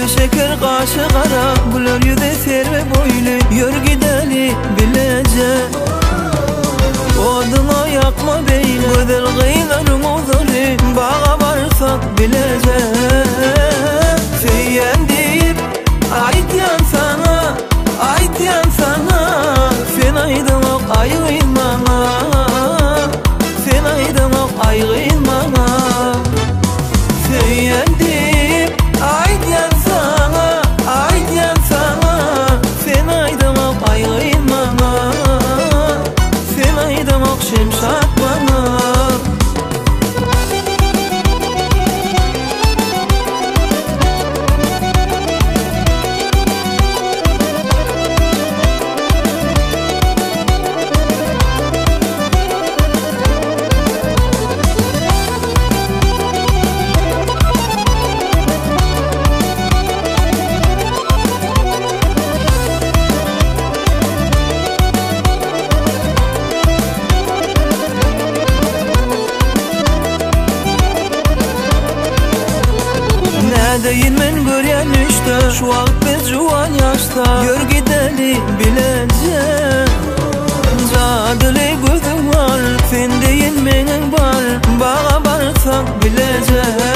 Sev şeker kaşı kara, güler yüze serve boylu. Yör gideli bilece, odunu yakma beyni. Güzel kıyıların uzarı, bağa varsak bilece. Feyen deyip aytyan sana, aytyan sana. Sen aydın ok aygın bana, sen aydın ok aygın bana. Feyen deyip aytyan sana, aytyan sana. Sen aydın ok aygın bana, sen aydın ok şemşat bana. Deyin men göryen işte, şu vakt biz juvan yaşta. Yör gideli bilece, cadılı gözüm var. Sen deyin menin var, bağa barsak bilece.